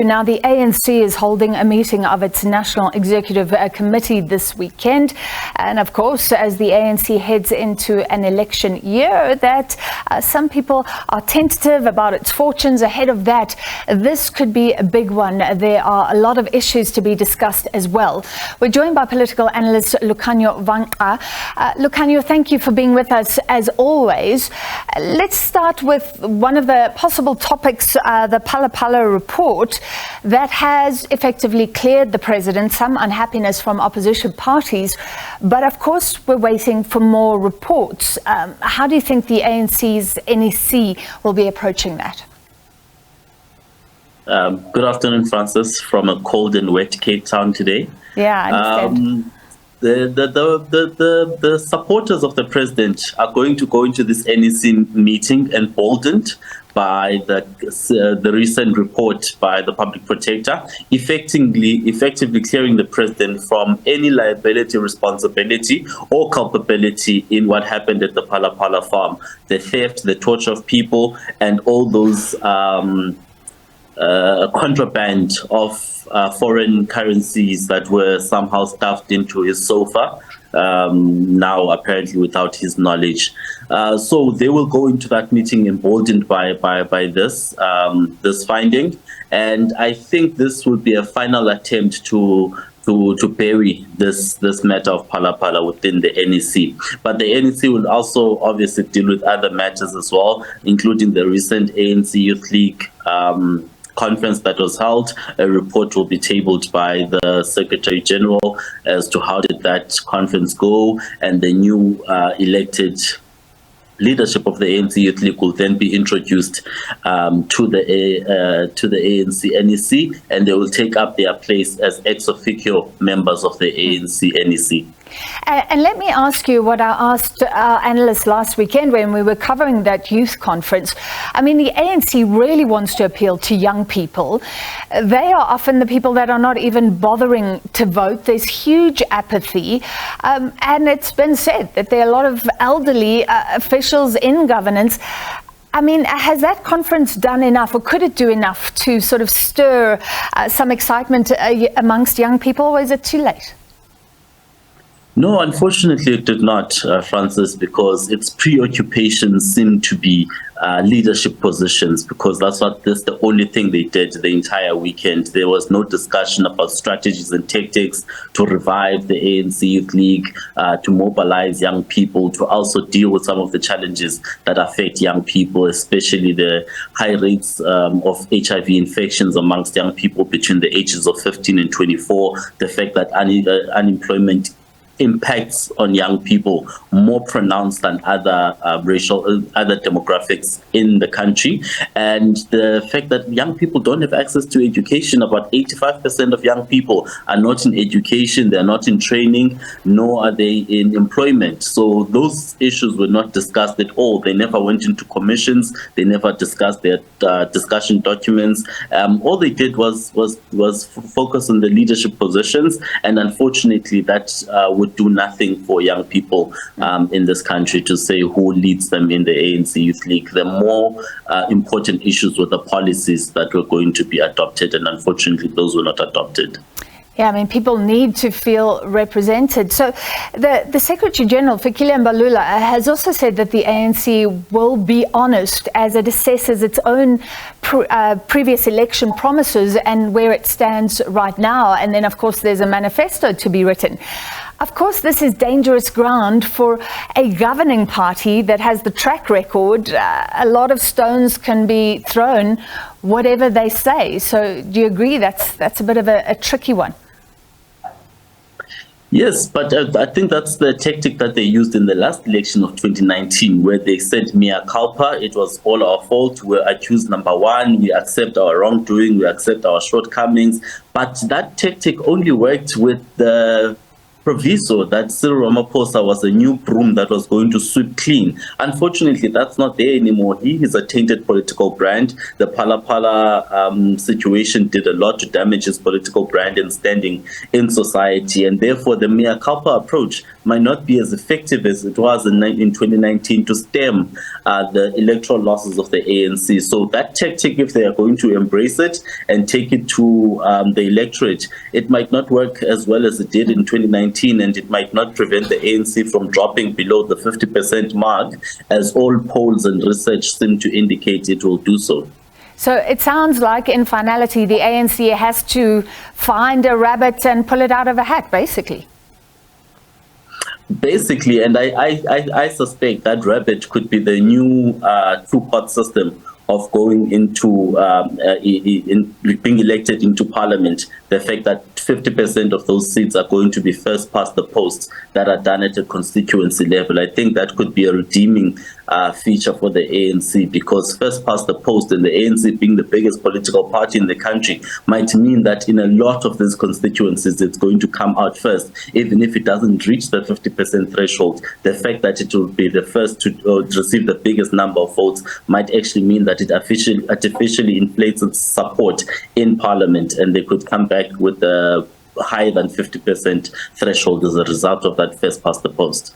Now, the ANC is holding a meeting of its National Executive Committee this weekend. And of course, as the ANC heads into an election year, that some people are tentative about its fortunes ahead of that. This could be a big one. There are a lot of issues to be discussed as well. We're joined by political analyst Lukhanyo Vangqa. Lukhanyo, thank you for being with us as always. Let's start with one of the possible topics, the Phala Phala report, that has effectively cleared the president, some unhappiness from opposition parties. But of course, we're waiting for more reports. How do you think the ANC's NEC will be approaching that? Good afternoon, Francis, from a cold and wet Cape Town today. Yeah, I understand. The supporters of the president are going to go into this NEC meeting emboldened by the recent report by the public protector, effectively clearing the president from any liability, responsibility, or culpability in what happened at the Phala Phala farm, the theft, the torture of people, and all those contraband of foreign currencies that were somehow stuffed into his sofa, now apparently without his knowledge. So they will go into that meeting emboldened by this finding, and I think this will be a final attempt to bury this matter of Phala Phala within the NEC. But the NEC will also obviously deal with other matters as well, including the recent ANC Youth League conference that was held. A report will be tabled by the Secretary General as to how did that conference go, and the new elected leadership of the ANC Youth League will then be introduced to the ANC NEC, and they will take up their place as ex officio members of the ANC NEC. And let me ask you what I asked our analysts last weekend when we were covering that youth conference. I mean, the ANC really wants to appeal to young people. They are often the people that are not even bothering to vote. There's huge apathy. And it's been said that there are a lot of elderly officials in governance. I mean, has that conference done enough, or could it do enough to sort of stir some excitement amongst young people, or is it too late? No, unfortunately, it did not, Francis, because its preoccupations seem to be leadership positions, because that's the only thing they did the entire weekend. There was no discussion about strategies and tactics to revive the ANC Youth League, to mobilize young people, to also deal with some of the challenges that affect young people, especially the high rates of HIV infections amongst young people between the ages of 15 and 24, the fact that unemployment impacts on young people more pronounced than other other demographics in the country, and the fact that young people don't have access to education. About 85% of young people are not in education, they're not in training, nor are they in employment. So those issues were not discussed at all. They never went into commissions, they never discussed their discussion documents. All they did was focus on the leadership positions, and unfortunately that would do nothing for young people in this country to say who leads them in the ANC Youth League. The more important issues were the policies that were going to be adopted, and unfortunately those were not adopted. Yeah, I mean, people need to feel represented. So the Secretary General, Fikile Mbalula, has also said that the ANC will be honest as it assesses its own previous election promises and where it stands right now. And then, of course, there's a manifesto to be written. Of course, this is dangerous ground for a governing party that has the track record. A lot of stones can be thrown, whatever they say. So do you agree that's a bit of a tricky one? Yes, but I think that's the tactic that they used in the last election of 2019, where they said mea culpa, it was all our fault, we're accused number one, we accept our wrongdoing, we accept our shortcomings. But that tactic only worked with the proviso that Cyril Ramaphosa was a new broom that was going to sweep clean. Unfortunately, that's not there anymore. He is a tainted political brand. The Phala Phala situation did a lot to damage his political brand and standing in society, and therefore the mea culpa approach might not be as effective as it was in 2019 to stem the electoral losses of the ANC. So that tactic, if they are going to embrace it and take it to the electorate, it might not work as well as it did in 2019. And it might not prevent the ANC from dropping below the 50% mark, as all polls and research seem to indicate it will do so. So it sounds like, in finality, the ANC has to find a rabbit and pull it out of a hat, basically. Basically, and I suspect that rabbit could be the new two-part system of going into being elected into parliament. The fact that 50% of those seats are going to be first past the post that are done at a constituency level. I think that could be a redeeming feature for the ANC, because first past the post, and the ANC being the biggest political party in the country, might mean that in a lot of these constituencies it's going to come out first, even if it doesn't reach the 50% threshold. The fact that it will be the first to receive the biggest number of votes might actually mean that it artificially inflates its support in parliament, and they could come back with a higher than 50% threshold as a result of that first past the post.